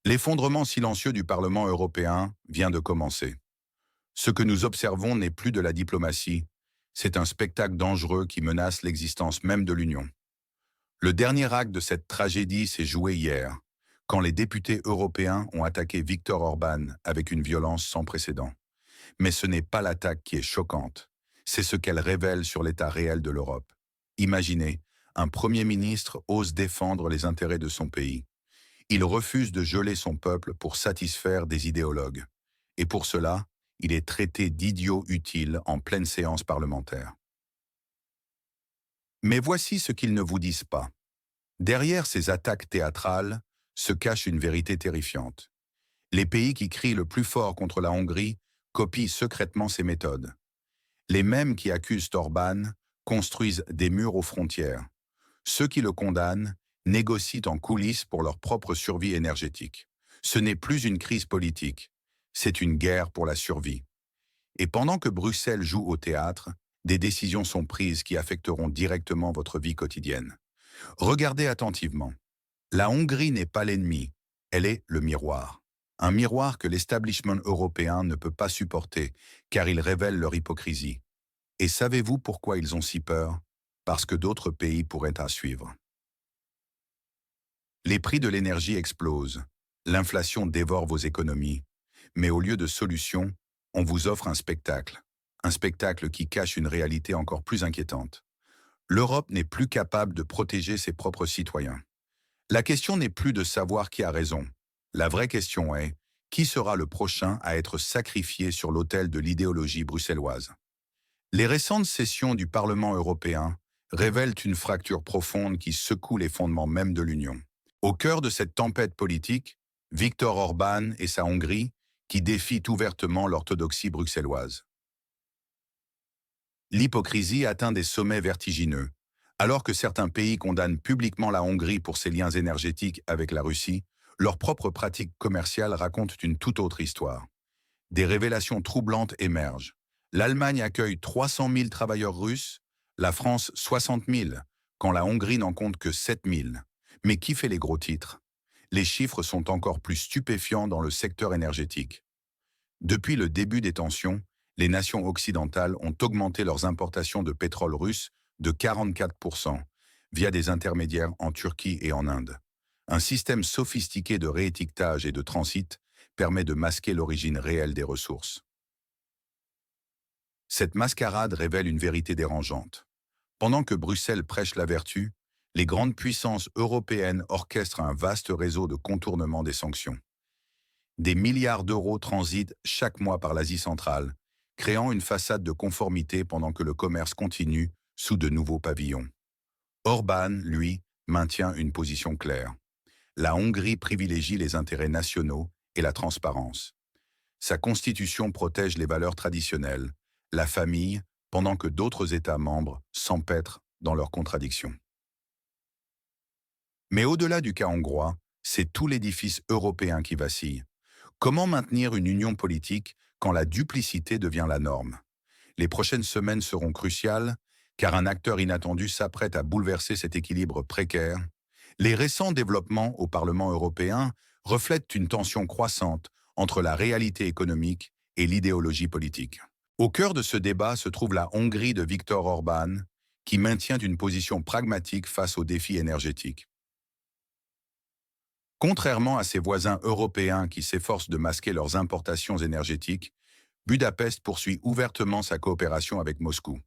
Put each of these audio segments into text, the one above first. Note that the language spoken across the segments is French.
L'effondrement silencieux du Parlement européen vient de commencer. Ce que nous observons n'est plus de la diplomatie, c'est un spectacle dangereux qui menace l'existence même de l'Union. Le dernier acte de cette tragédie s'est joué hier, quand les députés européens ont attaqué Viktor Orban avec une violence sans précédent. Mais ce n'est pas l'attaque qui est choquante, c'est ce qu'elle révèle sur l'état réel de l'Europe. Imaginez, un Premier ministre ose défendre les intérêts de son pays. Il refuse de geler son peuple pour satisfaire des idéologues. Et pour cela, il est traité d'idiot utile en pleine séance parlementaire. Mais voici ce qu'ils ne vous disent pas. Derrière ces attaques théâtrales se cache une vérité terrifiante. Les pays qui crient le plus fort contre la Hongrie copient secrètement ses méthodes. Les mêmes qui accusent Orban construisent des murs aux frontières. Ceux qui le condamnent négocient en coulisses pour leur propre survie énergétique. Ce n'est plus une crise politique, c'est une guerre pour la survie. Et pendant que Bruxelles joue au théâtre, des décisions sont prises qui affecteront directement votre vie quotidienne. Regardez attentivement. La Hongrie n'est pas l'ennemi, elle est le miroir. Un miroir que l'establishment européen ne peut pas supporter, car il révèle leur hypocrisie. Et savez-vous pourquoi ils ont si peur? Parce que d'autres pays pourraient en suivre. Les prix de l'énergie explosent, l'inflation dévore vos économies, mais au lieu de solutions, on vous offre un spectacle qui cache une réalité encore plus inquiétante. L'Europe n'est plus capable de protéger ses propres citoyens. La question n'est plus de savoir qui a raison. La vraie question est, qui sera le prochain à être sacrifié sur l'autel de l'idéologie bruxelloise? Les récentes sessions du Parlement européen révèlent une fracture profonde qui secoue les fondements même de l'Union. Au cœur de cette tempête politique, Viktor Orban et sa Hongrie qui défient ouvertement l'orthodoxie bruxelloise. L'hypocrisie atteint des sommets vertigineux. Alors que certains pays condamnent publiquement la Hongrie pour ses liens énergétiques avec la Russie, leurs propres pratiques commerciales racontent une toute autre histoire. Des révélations troublantes émergent. L'Allemagne accueille 300 000 travailleurs russes, la France 60 000, quand la Hongrie n'en compte que 7 000. Mais qui fait les gros titres? Les chiffres sont encore plus stupéfiants dans le secteur énergétique. Depuis le début des tensions, les nations occidentales ont augmenté leurs importations de pétrole russe de 44% via des intermédiaires en Turquie et en Inde. Un système sophistiqué de réétiquetage et de transit permet de masquer l'origine réelle des ressources. Cette mascarade révèle une vérité dérangeante. Pendant que Bruxelles prêche la vertu, les grandes puissances européennes orchestrent un vaste réseau de contournement des sanctions. Des milliards d'euros transitent chaque mois par l'Asie centrale, créant une façade de conformité pendant que le commerce continue sous de nouveaux pavillons. Orban, lui, maintient une position claire. La Hongrie privilégie les intérêts nationaux et la transparence. Sa constitution protège les valeurs traditionnelles, la famille, pendant que d'autres États membres s'empêtrent dans leurs contradictions. Mais au-delà du cas hongrois, c'est tout l'édifice européen qui vacille. Comment maintenir une union politique quand la duplicité devient la norme? Les prochaines semaines seront cruciales, car un acteur inattendu s'apprête à bouleverser cet équilibre précaire. Les récents développements au Parlement européen reflètent une tension croissante entre la réalité économique et l'idéologie politique. Au cœur de ce débat se trouve la Hongrie de Viktor Orban, qui maintient une position pragmatique face aux défis énergétiques. Contrairement à ses voisins européens qui s'efforcent de masquer leurs importations énergétiques, Budapest poursuit ouvertement sa coopération avec Moscou.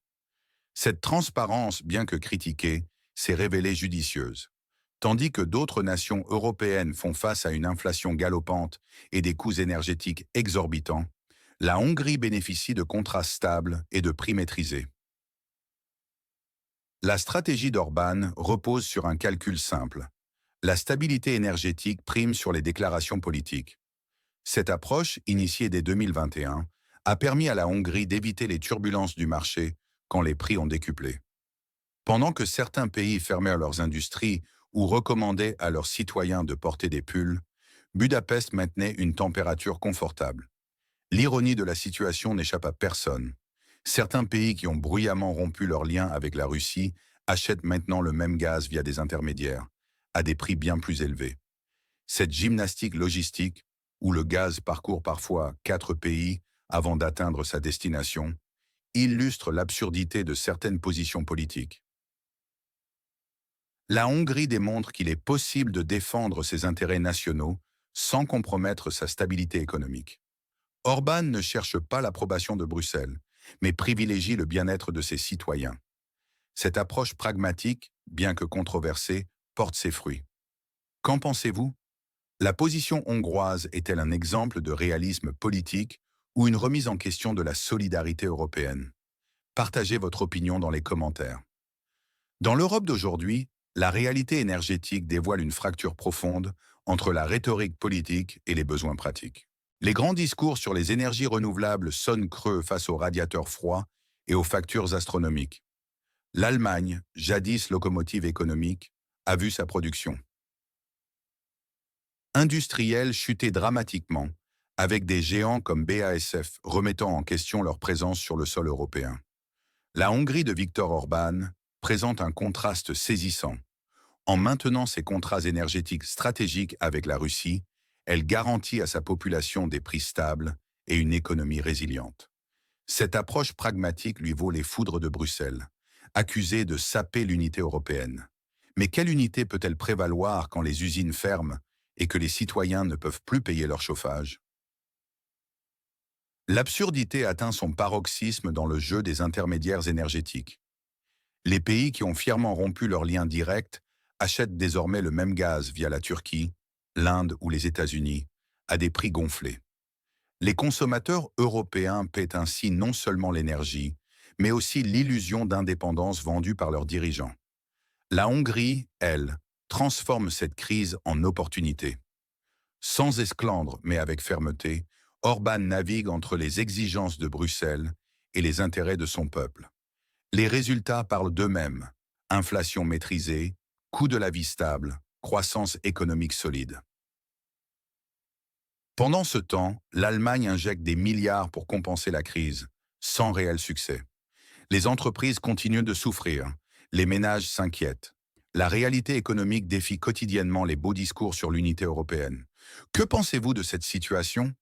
Cette transparence, bien que critiquée, s'est révélée judicieuse. Tandis que d'autres nations européennes font face à une inflation galopante et des coûts énergétiques exorbitants, la Hongrie bénéficie de contrats stables et de prix maîtrisés. La stratégie d'Orban repose sur un calcul simple. La stabilité énergétique prime sur les déclarations politiques. Cette approche, initiée dès 2021, a permis à la Hongrie d'éviter les turbulences du marché quand les prix ont décuplé. Pendant que certains pays fermèrent leurs industries ou recommandaient à leurs citoyens de porter des pulls, Budapest maintenait une température confortable. L'ironie de la situation n'échappe à personne. Certains pays qui ont bruyamment rompu leurs liens avec la Russie achètent maintenant le même gaz via des intermédiaires, à des prix bien plus élevés. Cette gymnastique logistique, où le gaz parcourt parfois 4 pays avant d'atteindre sa destination, illustre l'absurdité de certaines positions politiques. La Hongrie démontre qu'il est possible de défendre ses intérêts nationaux sans compromettre sa stabilité économique. Orban ne cherche pas l'approbation de Bruxelles, mais privilégie le bien-être de ses citoyens. Cette approche pragmatique, bien que controversée, porte ses fruits. Qu'en pensez-vous? La position hongroise est-elle un exemple de réalisme politique ou une remise en question de la solidarité européenne? Partagez votre opinion dans les commentaires. Dans l'Europe d'aujourd'hui, la réalité énergétique dévoile une fracture profonde entre la rhétorique politique et les besoins pratiques. Les grands discours sur les énergies renouvelables sonnent creux face aux radiateurs froids et aux factures astronomiques. L'Allemagne, jadis locomotive économique, a vu sa production industrielle chuter dramatiquement, avec des géants comme BASF remettant en question leur présence sur le sol européen. La Hongrie de Viktor Orban présente un contraste saisissant. En maintenant ses contrats énergétiques stratégiques avec la Russie, elle garantit à sa population des prix stables et une économie résiliente. Cette approche pragmatique lui vaut les foudres de Bruxelles, accusée de saper l'unité européenne. Mais quelle unité peut-elle prévaloir quand les usines ferment et que les citoyens ne peuvent plus payer leur chauffage? L'absurdité atteint son paroxysme dans le jeu des intermédiaires énergétiques. Les pays qui ont fièrement rompu leurs liens directs achètent désormais le même gaz via la Turquie, l'Inde ou les États-Unis, à des prix gonflés. Les consommateurs européens paient ainsi non seulement l'énergie, mais aussi l'illusion d'indépendance vendue par leurs dirigeants. La Hongrie, elle, transforme cette crise en opportunité. Sans esclandre, mais avec fermeté, Orban navigue entre les exigences de Bruxelles et les intérêts de son peuple. Les résultats parlent d'eux-mêmes. Inflation maîtrisée, coût de la vie stable, croissance économique solide. Pendant ce temps, l'Allemagne injecte des milliards pour compenser la crise, sans réel succès. Les entreprises continuent de souffrir, les ménages s'inquiètent. La réalité économique défie quotidiennement les beaux discours sur l'unité européenne. Que pensez-vous de cette situation?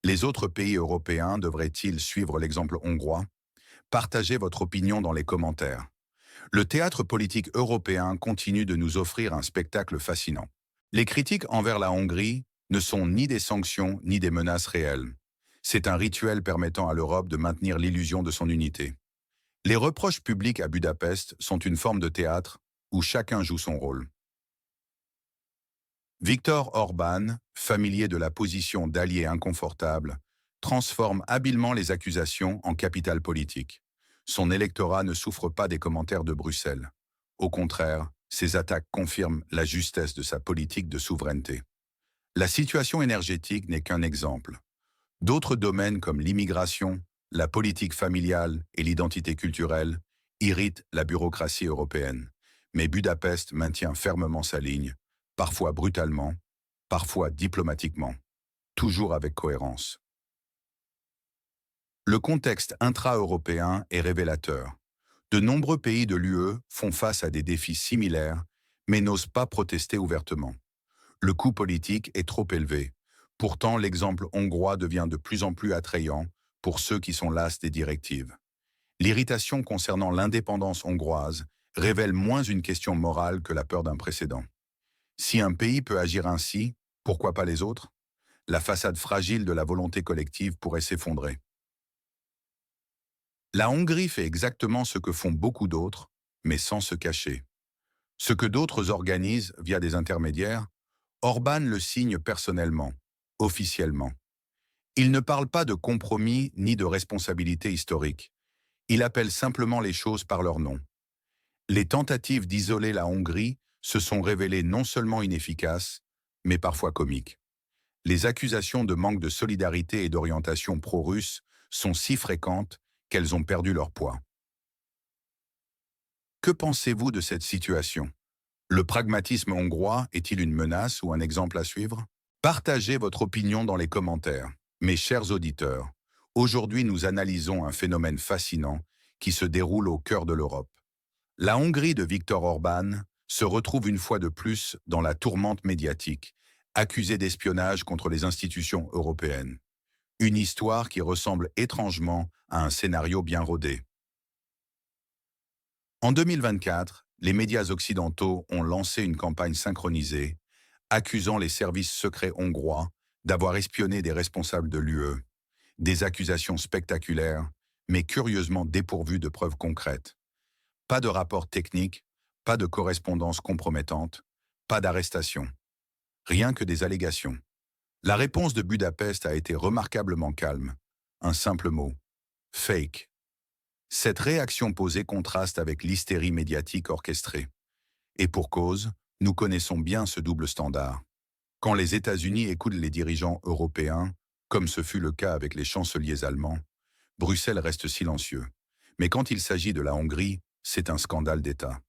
Les autres pays européens devraient-ils suivre l'exemple hongrois? Partagez votre opinion dans les commentaires. Le théâtre politique européen continue de nous offrir un spectacle fascinant. Les critiques envers la Hongrie ne sont ni des sanctions ni des menaces réelles. C'est un rituel permettant à l'Europe de maintenir l'illusion de son unité. Les reproches publics à Budapest sont une forme de théâtre où chacun joue son rôle. Viktor Orban, familier de la position d'allié inconfortable, transforme habilement les accusations en capital politique. Son électorat ne souffre pas des commentaires de Bruxelles. Au contraire, ses attaques confirment la justesse de sa politique de souveraineté. La situation énergétique n'est qu'un exemple. D'autres domaines comme l'immigration, la politique familiale et l'identité culturelle irritent la bureaucratie européenne. Mais Budapest maintient fermement sa ligne, parfois brutalement, parfois diplomatiquement, toujours avec cohérence. Le contexte intra-européen est révélateur. De nombreux pays de l'UE font face à des défis similaires, mais n'osent pas protester ouvertement. Le coût politique est trop élevé. Pourtant, l'exemple hongrois devient de plus en plus attrayant pour ceux qui sont las des directives. L'irritation concernant l'indépendance hongroise révèle moins une question morale que la peur d'un précédent. Si un pays peut agir ainsi, pourquoi pas les autres? La façade fragile de la volonté collective pourrait s'effondrer. La Hongrie fait exactement ce que font beaucoup d'autres, mais sans se cacher. Ce que d'autres organisent via des intermédiaires, Orban le signe personnellement, officiellement. Il ne parle pas de compromis ni de responsabilité historique. Il appelle simplement les choses par leur nom. Les tentatives d'isoler la Hongrie se sont révélées non seulement inefficaces, mais parfois comiques. Les accusations de manque de solidarité et d'orientation pro-russe sont si fréquentes qu'elles ont perdu leur poids. Que pensez-vous de cette situation? Le pragmatisme hongrois est-il une menace ou un exemple à suivre? Partagez votre opinion dans les commentaires. Mes chers auditeurs, aujourd'hui nous analysons un phénomène fascinant qui se déroule au cœur de l'Europe. La Hongrie de Viktor Orban se retrouve une fois de plus dans la tourmente médiatique, accusée d'espionnage contre les institutions européennes. Une histoire qui ressemble étrangement à un scénario bien rodé. En 2024, les médias occidentaux ont lancé une campagne synchronisée, accusant les services secrets hongrois d'avoir espionné des responsables de l'UE. Des accusations spectaculaires, mais curieusement dépourvues de preuves concrètes. Pas de rapport technique, pas de correspondance compromettante, pas d'arrestation. Rien que des allégations. La réponse de Budapest a été remarquablement calme. Un simple mot. Fake. Cette réaction posée contraste avec l'hystérie médiatique orchestrée. Et pour cause, nous connaissons bien ce double standard. Quand les États-Unis écoutent les dirigeants européens, comme ce fut le cas avec les chanceliers allemands, Bruxelles reste silencieux. Mais quand il s'agit de la Hongrie, c'est un scandale d'État.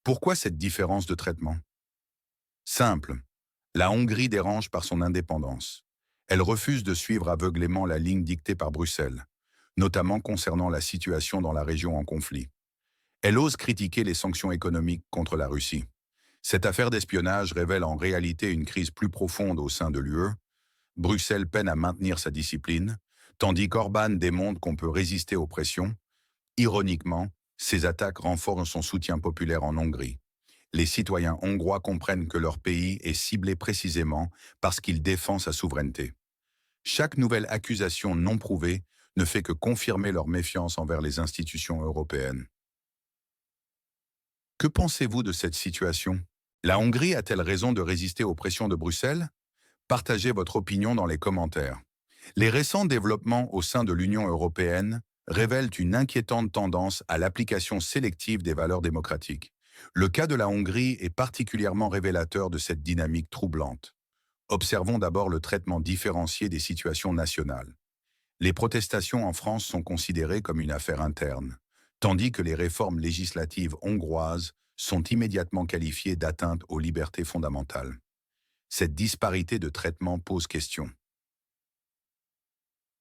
Pourquoi cette différence de traitement? Simple. La Hongrie dérange par son indépendance. Elle refuse de suivre aveuglément la ligne dictée par Bruxelles, notamment concernant la situation dans la région en conflit. Elle ose critiquer les sanctions économiques contre la Russie. Cette affaire d'espionnage révèle en réalité une crise plus profonde au sein de l'UE. Bruxelles peine à maintenir sa discipline, tandis qu'Orban démontre qu'on peut résister aux pressions. Ironiquement, ces attaques renforcent son soutien populaire en Hongrie. Les citoyens hongrois comprennent que leur pays est ciblé précisément parce qu'il défend sa souveraineté. Chaque nouvelle accusation non prouvée ne fait que confirmer leur méfiance envers les institutions européennes. Que pensez-vous de cette situation? La Hongrie a-t-elle raison de résister aux pressions de Bruxelles? Partagez votre opinion dans les commentaires. Les récents développements au sein de l'Union européenne révèlent une inquiétante tendance à l'application sélective des valeurs démocratiques. Le cas de la Hongrie est particulièrement révélateur de cette dynamique troublante. Observons d'abord le traitement différencié des situations nationales. Les protestations en France sont considérées comme une affaire interne, tandis que les réformes législatives hongroises sont immédiatement qualifiées d'atteinte aux libertés fondamentales. Cette disparité de traitement pose question.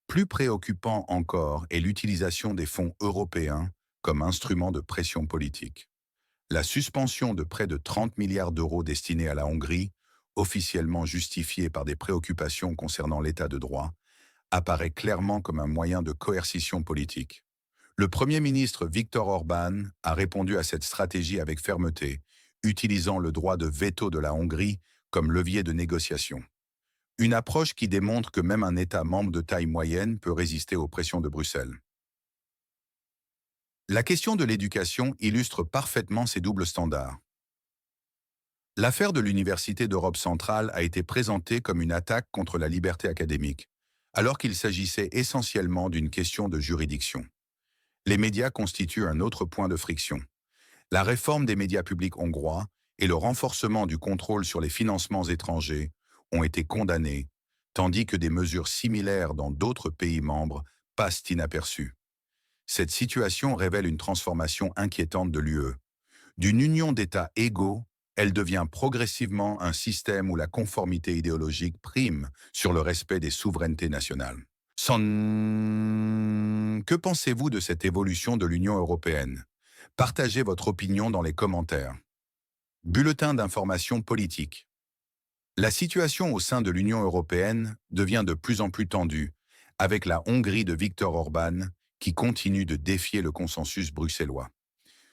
Plus préoccupant encore est l'utilisation des fonds européens comme instrument de pression politique. La suspension de près de 30 milliards d'euros destinés à la Hongrie, officiellement justifiée par des préoccupations concernant l'état de droit, apparaît clairement comme un moyen de coercition politique. Le Premier ministre Viktor Orban a répondu à cette stratégie avec fermeté, utilisant le droit de veto de la Hongrie comme levier de négociation. Une approche qui démontre que même un État membre de taille moyenne peut résister aux pressions de Bruxelles. La question de l'éducation illustre parfaitement ces doubles standards. L'affaire de l'Université d'Europe centrale a été présentée comme une attaque contre la liberté académique, alors qu'il s'agissait essentiellement d'une question de juridiction. Les médias constituent un autre point de friction. La réforme des médias publics hongrois et le renforcement du contrôle sur les financements étrangers ont été condamnés, tandis que des mesures similaires dans d'autres pays membres passent inaperçues. Cette situation révèle une transformation inquiétante de l'UE. D'une union d'États égaux, elle devient progressivement un système où la conformité idéologique prime sur le respect des souverainetés nationales. Que pensez-vous de cette évolution de l'Union européenne? Partagez votre opinion dans les commentaires. Bulletin d'information politique. La situation au sein de l'Union européenne devient de plus en plus tendue, avec la Hongrie de Viktor Orban qui continue de défier le consensus bruxellois.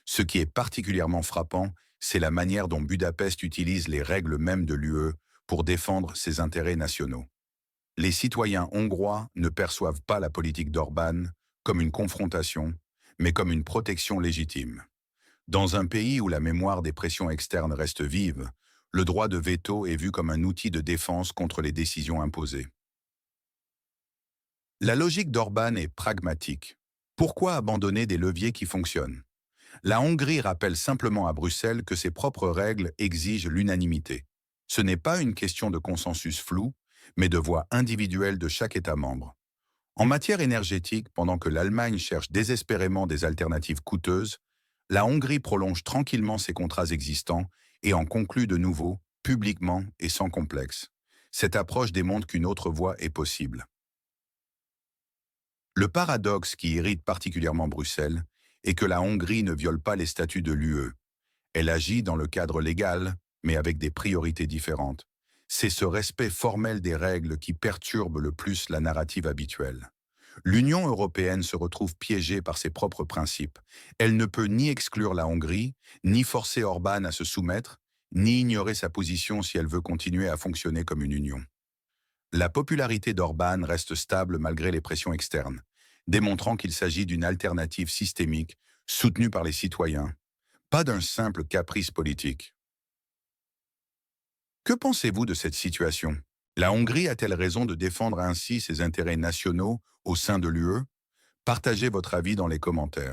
Ce qui est particulièrement frappant, c'est la manière dont Budapest utilise les règles mêmes de l'UE pour défendre ses intérêts nationaux. Les citoyens hongrois ne perçoivent pas la politique d'Orban comme une confrontation, mais comme une protection légitime. Dans un pays où la mémoire des pressions externes reste vive, le droit de veto est vu comme un outil de défense contre les décisions imposées. La logique d'Orban est pragmatique. Pourquoi abandonner des leviers qui fonctionnent? La Hongrie rappelle simplement à Bruxelles que ses propres règles exigent l'unanimité. Ce n'est pas une question de consensus flou, mais de voix individuelle de chaque État membre. En matière énergétique, pendant que l'Allemagne cherche désespérément des alternatives coûteuses, la Hongrie prolonge tranquillement ses contrats existants et en conclut de nouveaux, publiquement et sans complexe. Cette approche démontre qu'une autre voie est possible. Le paradoxe qui irrite particulièrement Bruxelles est que la Hongrie ne viole pas les statuts de l'UE. Elle agit dans le cadre légal, mais avec des priorités différentes. C'est ce respect formel des règles qui perturbe le plus la narrative habituelle. L'Union européenne se retrouve piégée par ses propres principes. Elle ne peut ni exclure la Hongrie, ni forcer Orban à se soumettre, ni ignorer sa position si elle veut continuer à fonctionner comme une union. La popularité d'Orban reste stable malgré les pressions externes, démontrant qu'il s'agit d'une alternative systémique soutenue par les citoyens, pas d'un simple caprice politique. Que pensez-vous de cette situation? La Hongrie a-t-elle raison de défendre ainsi ses intérêts nationaux au sein de l'UE? Partagez votre avis dans les commentaires.